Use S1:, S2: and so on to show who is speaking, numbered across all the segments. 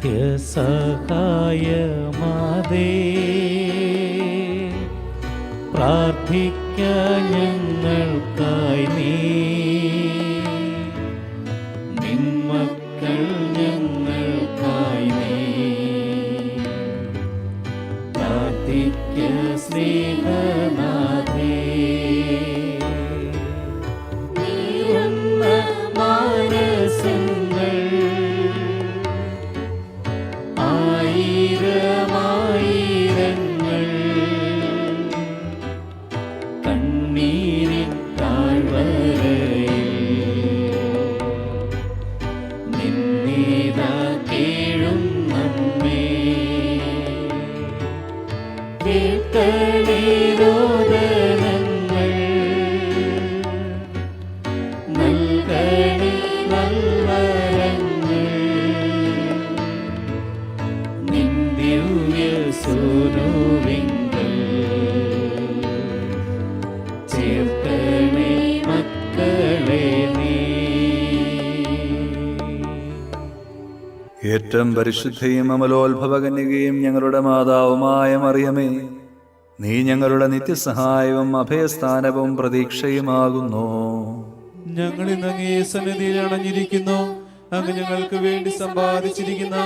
S1: നിത്യസഹായമാതേ, പ്രാർത്ഥിക്കാൻ ഞങ്ങൾക്കായി നീ. നിന്മക്കൾ ഞങ്ങൾക്കായി നീ പ്രാർത്ഥിക്ക സ്നേഹനാഥേ. നീറുന്ന മാനസങ്ങൾ ആയിരമായിരങ്ങൾ കണ്ണീരിൻ താഴ്വരയിൽ നിന്നീതാ കേഴും നമ്മേ. കേൾക്കണേ രോദനങ്ങൾ, നൽകണേ നൽവരങ്ങൾ, നിൻ ദിവ്യ സൂനുവിങ്കൽ ചേർക്കണേ മക്കളെ നീ.
S2: ഏറ്റവും പരിശുദ്ധയും അമലോത്ഭവകന്യകയും ഞങ്ങളുടെ മാതാവുമായ മറിയമേ, നീ ഞങ്ങളുടെ നിത്യസഹായവും അഭയസ്ഥാനവും പ്രതീക്ഷയുമാകുന്നു.
S3: ഞങ്ങൾ ഇന്ന് അങ്ങേ സന്നിധിയിൽ അണഞ്ഞിരിക്കുന്നു. അങ്ങ് ഞങ്ങൾക്ക് വേണ്ടി സമ്പാദിച്ചിരിക്കുന്ന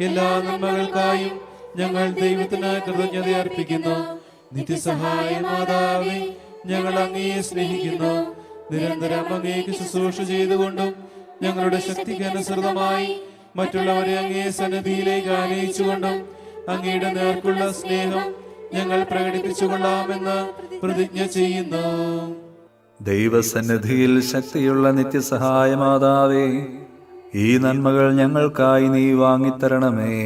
S3: എല്ലാ നന്മകൾക്കായും ഞങ്ങൾ ദൈവത്തിന് കൃതജ്ഞത അർപ്പിക്കുന്നു. നിത്യസഹായ മാതാവേ, ഞങ്ങൾ അങ്ങയെ സ്നേഹിക്കുന്നു. നിരന്തരം അങ്ങേക്ക് ശുശ്രൂഷ ചെയ്തുകൊണ്ടും ഞങ്ങളുടെ ശക്തിക്ക് അനുസൃതമായി മറ്റുള്ളവരെ അങ്ങേ സന്നിധിയിലേക്ക് ആനയിച്ചുകൊണ്ടും അങ്ങയുടെ നേർക്കുള്ള സ്നേഹം ഞങ്ങൾ പ്രകടിപ്പിച്ചുകൊള്ളാമെന്ന് പ്രതിജ്ഞ ചെയ്യുന്നു.
S2: ദൈവസന്നിധിയിൽ ശക്തിയുള്ള നിത്യസഹായ മാതാവേ, ഈ നന്മകൾ ഞങ്ങൾക്കായി നീ വാങ്ങിത്തരണമേ.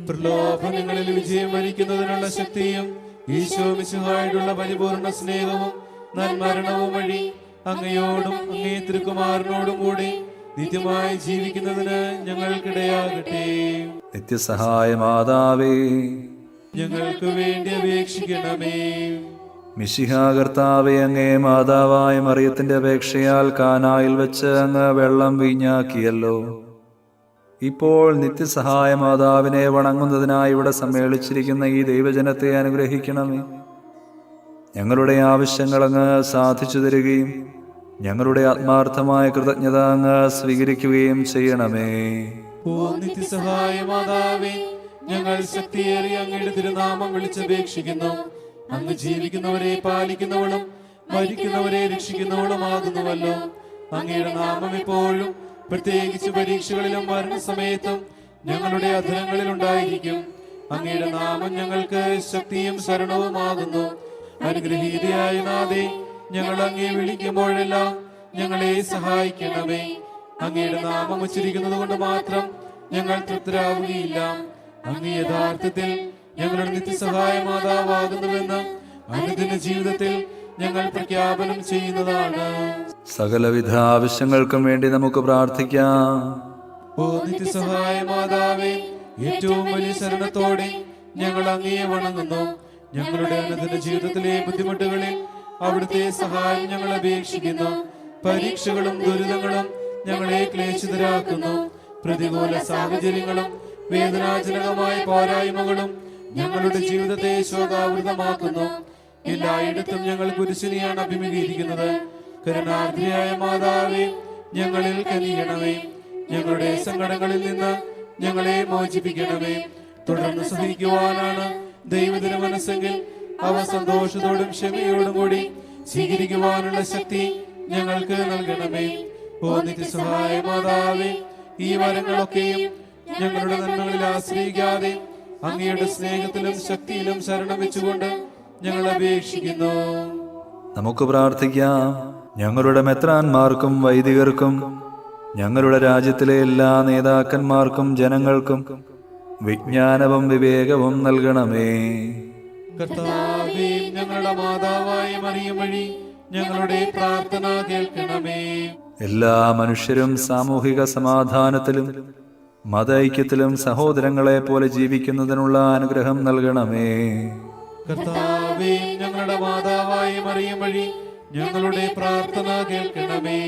S3: പ്രലോഭനങ്ങളിൽ വിജയം വരിക്കുന്നതിനുള്ള ശക്തിയും ഈശോ മിശിഹായോടുള്ള പരിപൂർണ സ്നേഹവും നന്മരണവും വഴി അങ്ങയോടും അങ്ങേ തിരുക്കുമാരനോടും കൂടി നിത്യമായി ജീവിക്കുന്നതിന് ഞങ്ങൾക്കിടയാകട്ടെ.
S2: നിത്യസഹായ മാതാവേ,
S3: ഞങ്ങൾക്ക് വേണ്ടി അപേക്ഷിക്കണമേ.
S2: മിശിഹാ കർത്താവേ, അങ്ങേ മാതാവായ മറിയത്തിന്റെ അപേക്ഷയാൽ കാനായിൽ വെച്ച് അങ്ങ് വെള്ളം വീഞ്ഞാക്കിയല്ലോ. ഇപ്പോൾ നിത്യസഹായ മാതാവിനെ വണങ്ങുന്നതിനായി ഇവിടെ സമ്മേളിച്ചിരിക്കുന്ന ഈ ദൈവജനത്തെ അനുഗ്രഹിക്കണമേ. ഞങ്ങളുടെ ആവശ്യങ്ങൾ അങ്ങ് സാധിച്ചു തരികയും ഞങ്ങളുടെ ആത്മാർത്ഥമായ കൃതജ്ഞത അങ്ങ് സ്വീകരിക്കുകയും ചെയ്യണമേ.
S3: ഓ നിത്യസഹായ മാതാവേ, ഞങ്ങൾ ശക്തിയേറിയ അങ്ങയുടെ തിരുനാമം വിളിച്ചപേക്ഷിക്കുന്നു. അങ്ങ് ജീവിക്കുന്നവരെ പാലിക്കുന്നവളും മരിക്കുന്നവരെ രക്ഷിക്കുന്നവളുമാകുന്നുവല്ലോ. അങ്ങയുടെ നാമം എപ്പോഴും, പ്രത്യേകിച്ച് പരീക്ഷകളിലും മരണസമയത്തും ഞങ്ങളുടെ അധരങ്ങളിൽ ഉണ്ടായിരിക്കും. അങ്ങയുടെ നാമം ഞങ്ങൾക്ക് ശക്തിയും ശരണവുമാകുന്നു. അനുഗ്രഹീതയായ നാഥേ, ഞങ്ങൾ അങ്ങേ വിളിക്കുമ്പോഴെല്ലാം ഞങ്ങളെ സഹായിക്കണമേ. അങ്ങയുടെ നാമം ഉച്ചരിക്കുന്നത് കൊണ്ട് മാത്രം ഞങ്ങൾ തൃപ്തരാവുകയില്ല. അങ്ങ് യഥാർത്ഥത്തിൽ ഞങ്ങളുടെ നിത്യസഹായ മാതാവാകുന്നുവെന്ന് അനുദിന ജീവിതത്തിൽ ഞങ്ങൾ പ്രഖ്യാപനം ചെയ്യുന്നതാണ്.
S2: സകലവിധ ആവശ്യങ്ങൾക്കും വേണ്ടി നമുക്ക് പ്രാർത്ഥിക്കാം.
S3: ഓ നിത്യസഹായ മാതാവേ, ഏറ്റവും വലിയ ശരണത്തോടെ ഞങ്ങൾ അങ്ങയെ വണങ്ങുന്നു. ഞങ്ങളുടെ അനുദിന ജീവിതത്തിലെ ബുദ്ധിമുട്ടുകളിൽ അവിടുത്തെ സഹായം ഞങ്ങൾ അപേക്ഷിക്കുന്നു. പരീക്ഷകളും ദുരിതങ്ങളും ഞങ്ങളെ ക്ലേശിതരാക്കുന്നു. പ്രതികൂല സാഹചര്യങ്ങളും വേദനാജനകമായ പോരായ്മകളും ഞങ്ങളുടെ ജീവിതത്തെ ശോകാവൃതമാക്കുന്നു. എല്ലായിടത്തും ഞങ്ങൾ കുരിശിനെയാണ് അഭിമുഖീകരിക്കുന്നത്. കരുണാർദ്രയായ മാതാവേ, ഞങ്ങളിൽ കനിയണമേ. ഞങ്ങളുടെ സങ്കടങ്ങളിൽ നിന്ന് ഞങ്ങളെ മോചിപ്പിക്കണമേ. തുടർന്ന് സഹിക്കുവാനാണ് ദൈവത്തിന് മനസ്സെങ്കിൽ അവ സന്തോഷത്തോടും ക്ഷമയോടും കൂടി സ്വീകരിക്കുവാനുള്ള ശക്തി ഞങ്ങൾക്ക് നൽകണമേ. ഓ നിത്യസഹായ മാതാവേ, ഈ വരങ്ങളൊക്കെയും ഞങ്ങളുടെ നന്മകളിൽ ആശ്രയിക്കാതെ അങ്ങയുടെ സ്നേഹത്തിലും ശക്തിയിലും ശരണം വെച്ചുകൊണ്ട് ഞങ്ങൾ അപേക്ഷിക്കുന്നു.
S2: നമുക്ക് പ്രാർത്ഥിക്കാം. ഞങ്ങളുടെ മെത്രാന്മാർക്കും വൈദികർക്കും ഞങ്ങളുടെ രാജ്യത്തിലെ എല്ലാ നേതാക്കന്മാർക്കും ജനങ്ങൾക്കും വിജ്ഞാനവും വിവേകവും നൽകണമേ.
S3: കർത്താവേ, ഞങ്ങളുടെ മാതാവായ മറിയം വഴി ഞങ്ങളുടെ പ്രാർത്ഥന കേൾക്കണമേ.
S2: എല്ലാ മനുഷ്യരും സാമൂഹിക സമാധാനത്തിലും മതൈക്യത്തിലും സഹോദരങ്ങളെ പോലെ ജീവിക്കുന്നതിനുള്ള അനുഗ്രഹം നൽകണമേ.
S3: കർത്താവേ, ഞങ്ങളുടെ മാതാവായ മറിയം വഴി ഞങ്ങളുടെ പ്രാർത്ഥന കേൾക്കണമേ.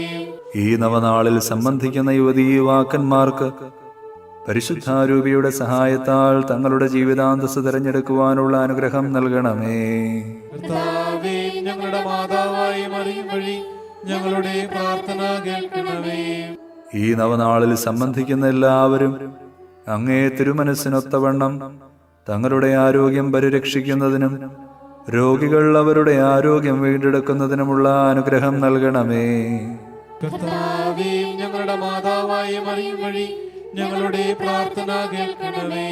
S2: ഈ നവനാളിൽ സംബന്ധിക്കുന്ന യുവതീ യുവാക്കന്മാർക്ക് പരിശുദ്ധാരൂപിയുടെ സഹായത്താൽ തങ്ങളുടെ ജീവിതാന്തസ് തിരഞ്ഞെടുക്കുവാനുള്ള അനുഗ്രഹം നൽകണമേ.
S3: കർത്താവേ, ഞങ്ങളുടെ മാതാവായി മറിയം വഴി ഞങ്ങളുടെ പ്രാർത്ഥന കേൾക്കണമേ.
S2: ഈ നവനാളിൽ സംബന്ധിക്കുന്ന എല്ലാവരും അങ്ങേ തിരുമനസ്സിനൊത്തവണ്ണം തങ്ങളുടെ ആരോഗ്യം പരിരക്ഷിക്കുന്നതിനും രോഗികൾ അവരുടെ ആരോഗ്യം വീണ്ടെടുക്കുന്നതിനുമുള്ള അനുഗ്രഹം നൽകണമേ.
S3: കർത്താവേ, ഞങ്ങളുടെ മാതാവായി മറിയം വഴി ഞങ്ങളുടെ പ്രാർത്ഥന കേൾക്കണമേ.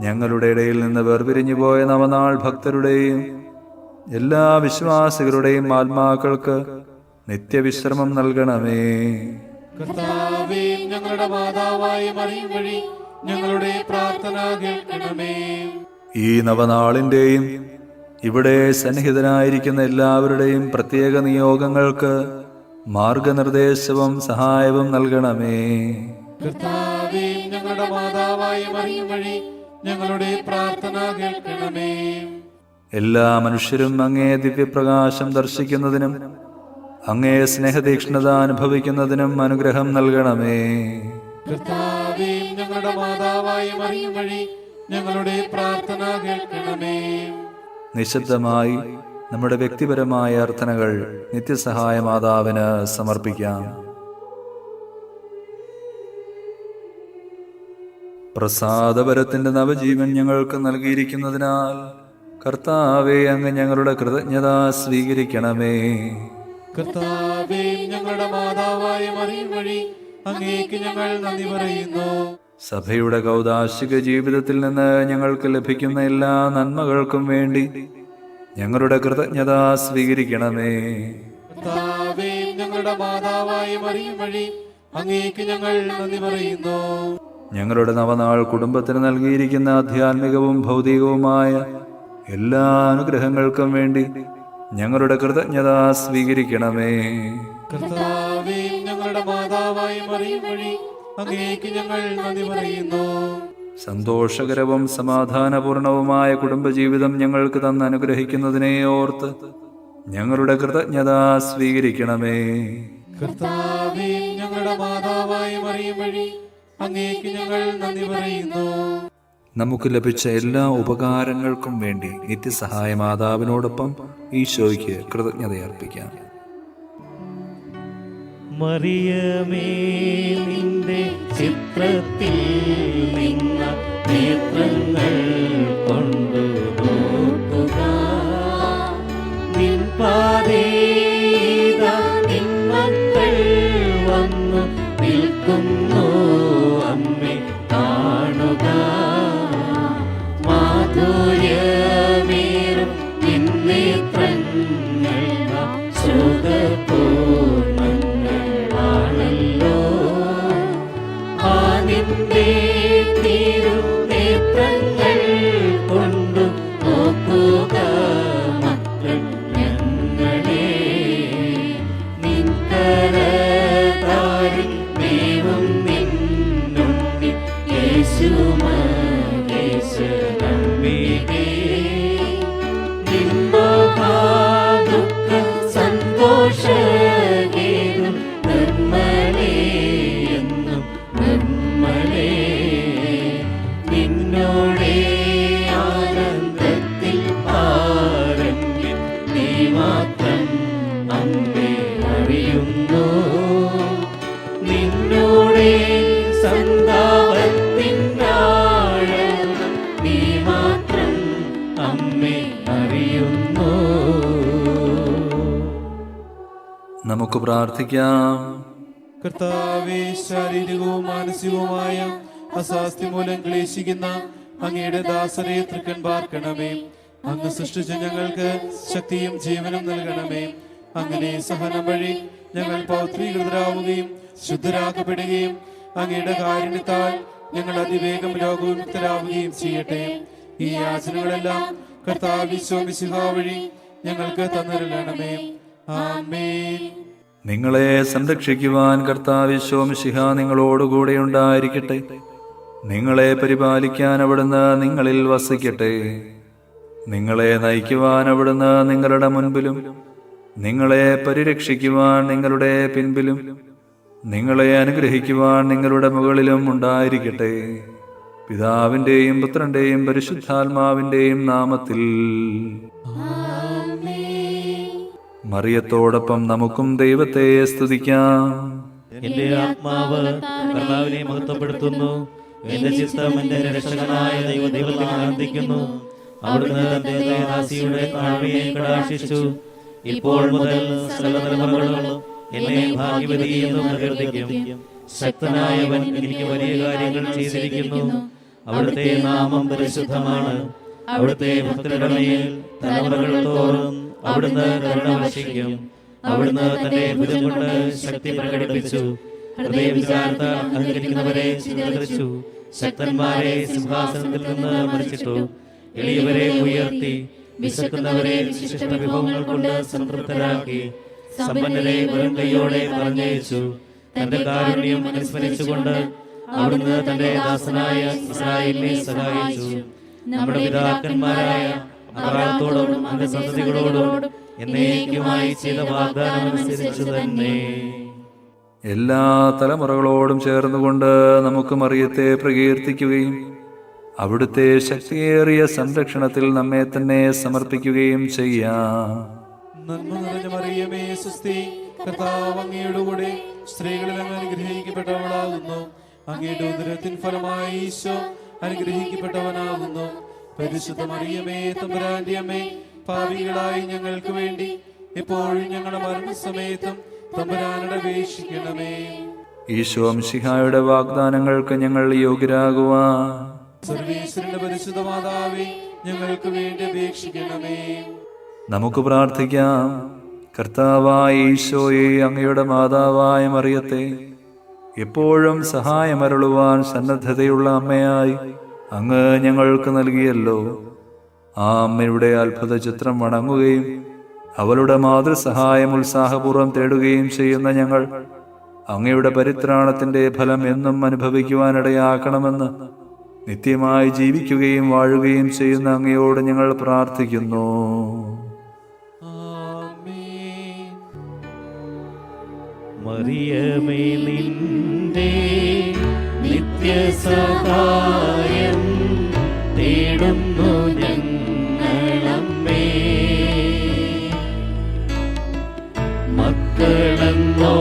S2: ഞങ്ങളുടെ ഇടയിൽ നിന്ന് വേർപിരിഞ്ഞു പോയ നവനാൾ ഭക്തരുടെയും എല്ലാ വിശ്വാസികളുടെയും ആത്മാക്കൾക്ക് നിത്യവിശ്രമം നൽകണമേ.
S3: കർത്താവേ, ഞങ്ങളുടെ മാതാവായി മറിയം വഴി ഞങ്ങളുടെ പ്രാർത്ഥന കേൾക്കണമേ.
S2: ഈ നവനാളിന്റെയും ഇവിടെ സന്നിഹിതനായിരിക്കുന്ന എല്ലാവരുടെയും പ്രത്യേക നിയോഗങ്ങൾക്ക് മാർഗനിർദ്ദേശവും സഹായവും നൽകണമേ.
S3: കർത്താവേ, ഞങ്ങളുടെ മാതാവായി മറിയം വഴി ഞങ്ങളുടെ പ്രാർത്ഥന കേൾക്കണമേ.
S2: എല്ലാ മനുഷ്യരും അങ്ങേ ദിവ്യപ്രകാശം ദർശിക്കുന്നതിനും അങ്ങേ സ്നേഹതീക്ഷ്ണത അനുഭവിക്കുന്നതിനും അനുഗ്രഹം നൽകണമേ.
S3: കർത്താവേ, ഞങ്ങളുടെ മാതാവായി മറിയം വഴി ഞങ്ങളുടെ പ്രാർത്ഥന കേൾക്കണമേ.
S2: നിശബ്ദമായി നമ്മുടെ വ്യക്തിപരമായ അർത്ഥനകൾ നിത്യസഹായ മാതാവിന് സമർപ്പിക്കാം. പ്രസാദപരത്തിന്റെ നവജീവൻ ഞങ്ങൾക്ക് നൽകിയിരിക്കുന്നതിനാൽ കർത്താവേ, അങ്ങ് ഞങ്ങളുടെ കൃതജ്ഞത സ്വീകരിക്കണമേ.
S3: കർത്താവേ, ഞങ്ങളുടെ മാതാവായ മറിയം വഴി അങ്ങേക്ക് ഞങ്ങൾ നന്ദി പറയുന്നു.
S2: സഭയുടെ കൗദാശിക ജീവിതത്തിൽ നിന്ന് ഞങ്ങൾക്ക് ലഭിക്കുന്ന എല്ലാ നന്മകൾക്കും വേണ്ടി ഞങ്ങളുടെ കൃതജ്ഞത സ്വീകരിക്കണമേ.
S3: കർത്താവേ, ഞങ്ങളുടെ മാതാവായ മറിയം വഴി അങ്ങേക്ക് ഞങ്ങൾ നന്ദി പറയുന്നു.
S2: ഞങ്ങളുടെ നവനാൾ കുടുംബത്തിന് നൽകിയിരിക്കുന്ന ആധ്യാത്മികവും ഭൗതികവുമായ എല്ലാ അനുഗ്രഹങ്ങൾക്കും വേണ്ടി ഞങ്ങളുടെ കൃതജ്ഞത സ്വീകരിക്കണമേ.
S3: കർത്താവേ, ഞങ്ങളുടെ മാതാവായ മറിയം വഴി അങ്ങേക്ക് ഞങ്ങൾ നന്ദി പറയുന്നു.
S2: സന്തോഷകരവും സമാധാനപൂർണവുമായ കുടുംബജീവിതം ഞങ്ങൾക്ക് തന്ന് അനുഗ്രഹിക്കുന്നതിനെ ഓർത്ത് ഞങ്ങളുടെ കൃതജ്ഞത സ്വീകരിക്കണമേ.
S3: കർത്താവേ, ഞങ്ങളുടെ മാതാവായ മറിയം വഴി അങ്ങേക്ക് ഞങ്ങൾ നന്ദി പറയുന്നു.
S2: നമുക്ക് ലഭിച്ച എല്ലാ ഉപകാരങ്ങൾക്കും വേണ്ടി നിത്യസഹായ മാതാവിനോടൊപ്പം ഈശോയ്ക്ക് കൃതജ്ഞതയർപ്പിക്കാം.
S1: മറിയമേ, നിന്റെ ചിത്രത്തിൽ നിന്ന നേത്രങ്ങൾ കൊണ്ടു നോക്കുക. നിൻ പാതേതാ നിൻ മക്കൾ വന്നു നിൽക്കുന്നു. അമ്മേ, കാണുക. മാധുര്യമേറും നിൻ നേത്രങ്ങൾ സുഖപൂർണ്ണങ്ങളാണല്ലോ. ആ നിന്റെ തിരുനേത്രങ്ങൾ കൊണ്ടു നോക്കുക മക്കൾ ഞങ്ങളെ. നിൻ കരതാരിൽ ദൈവം നിന്നുണ്ടി യേശു മഹേശ്വരംബികേ. നിൻ മഹാദുഃഖ സന്തോഷഗീതം നിർമ്മലേ എന്നും നിർമ്മലേ. നിന്നോടെ ആനന്ദത്തിൽ ആരംഭിൽ നീ മാത്രം അമ്മേ അറിയുന്നു. നിന്നോടെ സന്താപത്തിനാഴം നീ മാത്രം അമ്മേ അറിയുന്നു.
S2: നമുക്ക് പ്രാർത്ഥിക്കാം.
S3: കർത്താവേ, ശാരീരികവും മാനസികവുമായ അസ്വാസ്ഥ്യം മൂലം ക്ലേശിക്കുന്ന അങ്ങയുടെ ദാസരെ തൃക്കൺ പാർക്കണമേ. അങ്ങ് സൃഷ്ടിച്ച ഞങ്ങൾക്ക് ശക്തിയും ജീവനും നൽകണമേ. അങ്ങനെ സഹനം വഴി ഞങ്ങൾ പൗത്രീകൃതരാവുകയും ശുദ്ധരാക്കപ്പെടുകയും അങ്ങയുടെ കാരുണ്യത്താൽ ഞങ്ങൾ അതിവേഗം രോഗവിമുക്തരാവുകയും ചെയ്യട്ടെ. ഈ യാചനകളെല്ലാം കർത്താവ് ഈശോ മിശിഹാ വഴി ഞങ്ങൾക്ക് തന്നിരളണമേ. ആമേൻ.
S2: നിങ്ങളെ സംരക്ഷിക്കുവാൻ കർത്താവ് ഈശോ മിശിഹ നിങ്ങളോടുകൂടെ ഉണ്ടായിരിക്കട്ടെ. നിങ്ങളെ പരിപാലിക്കാൻ അവിടുന്ന് നിങ്ങളിൽ വസിക്കട്ടെ. നിങ്ങളെ നയിക്കുവാൻ അവിടുന്ന് നിങ്ങളുടെ മുൻപിലും നിങ്ങളെ പരിരക്ഷിക്കുവാൻ നിങ്ങളുടെ പിൻപിലും നിങ്ങളെ അനുഗ്രഹിക്കുവാൻ നിങ്ങളുടെ മുകളിലും ഉണ്ടായിരിക്കട്ടെ. പിതാവിൻ്റെയും പുത്രൻ്റെയും പരിശുദ്ധാത്മാവിൻ്റെയും നാമത്തിൽ. മറിയത്തോടൊപ്പം നമുക്കും ദൈവത്തെ സ്തുതിക്കാം.
S1: എന്റെ ആത്മാവ് കർത്താവിനെ മഹത്വപ്പെടുത്തുന്നു. എന്റെ ചിത്തം എന്റെ രക്ഷകനായ ദൈവത്തിൽ ആനന്ദിക്കുന്നു. അവിടുന്ന് തന്റെ ദാസിയുടെ താഴ്മയെ കടാക്ഷിച്ചു. ഇപ്പോൾ മുതൽ സകല തലമുറകളും എന്നെ ഭാഗ്യവതി എന്ന് പ്രകീർത്തിക്കും. ശക്തനായവൻ എനിക്ക് വലിയ കാര്യങ്ങൾ ചെയ്തിരിക്കുന്നു. അവിടുത്തെ നാമം പരിശുദ്ധമാണ്. അവിടുത്തെ ഭക്തരുടെ മേൽ തലമുറകൾ തോറും അവിടുന്ന് കരുണ വർഷിക്കും. അവിടുന്ന് തന്റെ ഭുജം കൊണ്ട് ശക്തി പ്രകടിപ്പിച്ചു. ഹൃദയവിചാരത്താൽ അഹങ്കരിക്കുന്നവരെ ചിതറിച്ചു. ശക്തന്മാരെ സിംഹാസനത്തിൽ നിന്ന് മറിച്ചിട്ടു. എളിയവരെ ഉയർത്തി. വിശക്കുന്നവരെ വിശിഷ്ട വിഭവങ്ങൾ കൊണ്ട് സംതൃപ്തരാക്കി. സമ്പന്നരെ വെറും കൈയോടെ പറഞ്ഞയച്ചു. തന്റെ കാരുണ്യം അനുസ്മരിച്ചുകൊണ്ട് അവിടുന്ന് തന്റെ ദാസനായ ഇസ്രായേലിനെ സഹായിച്ചു. നമ്മുടെ പിതാക്കന്മാരായ അബ്രാഹത്തോടും അവന്റെ സന്തതികളോടും എന്നേക്കുമായി ചെയ്ത വാഗ്ദാനം അനുസരിച്ചു തന്നെ.
S2: എല്ലാ തലമുറകളോടും ചേർന്നുകൊണ്ട് നമുക്ക് മറിയത്തെ പ്രകീർത്തിക്കുകയും അവിടുത്തെ ശക്തിയേറിയ സംരക്ഷണത്തിൽ നമ്മെ തന്നെ സമർപ്പിക്കുകയും ചെയ്യാം.
S3: നന്മ നിറഞ്ഞ മറിയമേ സ്വസ്തി, കർത്താവ് അങ്ങയുടെ കൂടെ സ്ത്രീകളിൽ അങ്ങ് അനുഗ്രഹിക്കപ്പെട്ടവളാകുന്നു. അങ്ങയുടെ ഉദരത്തിൻ ഫലമായി ഈശോ അനുഗ്രഹിക്കപ്പെട്ടവനാകുന്നു. പരിശുദ്ധ മറിയമേ തമ്പുരാന്റെ അമ്മേ, പാപികളായി ഞങ്ങൾക്ക് വേണ്ടി എപ്പോഴും ഞങ്ങളുടെ മരണസമയത്തും തമ്പുരാനോട് അപേക്ഷിക്കണമേ.
S2: ഈശോ മിശിഹായുടെ വാഗ്ദാനങ്ങൾക്ക് ഞങ്ങൾ യോഗ്യരാകുവാൻ
S3: സർവീശ്വരന്റെ പരിശുദ്ധ മാതാവേ, ഞങ്ങൾക്ക് വേണ്ടി അപേക്ഷിക്കണമേ.
S2: നമുക്ക് പ്രാർത്ഥിക്കാം. കർത്താവായ ഈശോയെ, അങ്ങയുടെ മാതാവായ മറിയത്തെ എപ്പോഴും സഹായമരുളുവാൻ സന്നദ്ധതയുള്ള അമ്മയായി അങ്ങ് ഞങ്ങൾക്ക് നൽകിയല്ലോ. ആ അമ്മയുടെ അത്ഭുത ചിത്രം വണങ്ങുകയും അവളുടെ മാതൃസഹായം ഉത്സാഹപൂർവ്വം തേടുകയും ചെയ്യുന്ന ഞങ്ങൾ അങ്ങയുടെ പരിത്രാണത്തിന്റെ ഫലം എന്നും അനുഭവിക്കുവാനിടയാക്കണമെന്ന് നിത്യമായി ജീവിക്കുകയും വാഴുകയും ചെയ്യുന്ന അങ്ങയോട് ഞങ്ങൾ പ്രാർത്ഥിക്കുന്നു.
S1: മറിയമേ, നിന്റെ നിത്യസഹായം തേടുന്നു ഞങ്ങളമ്മേ. മക്കളെന്നോർത്തു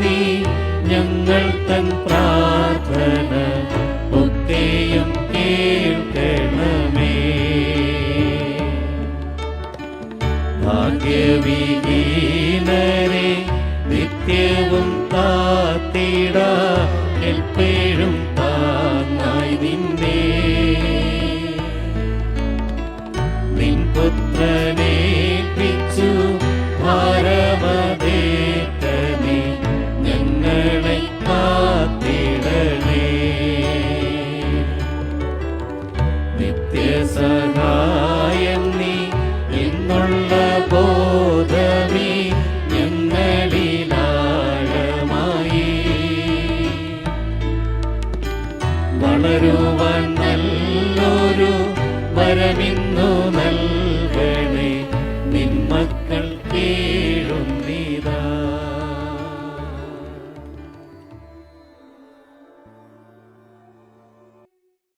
S1: നീ ഞങ്ങൾ തൻ പ്രാർത്ഥന ഒക്കെയും കേൾക്കണമേ. ഭാഗ്യവിഹീനരെ നിത്യവും കാത്തിട എപ്പോഴും താങ്ങായി നിന്നെ. നിൻ പുത്രനേൽപ്പിച്ചു ഭാരമതേറ്റനെ ഞങ്ങളെ കാത്തിടണേ. നിത്യസഹായം നീ എന്നുള്ള ബോധമേ ഞങ്ങളിലാഴമായി വളരുവാൻ നല്ലൊരു വരമിൻ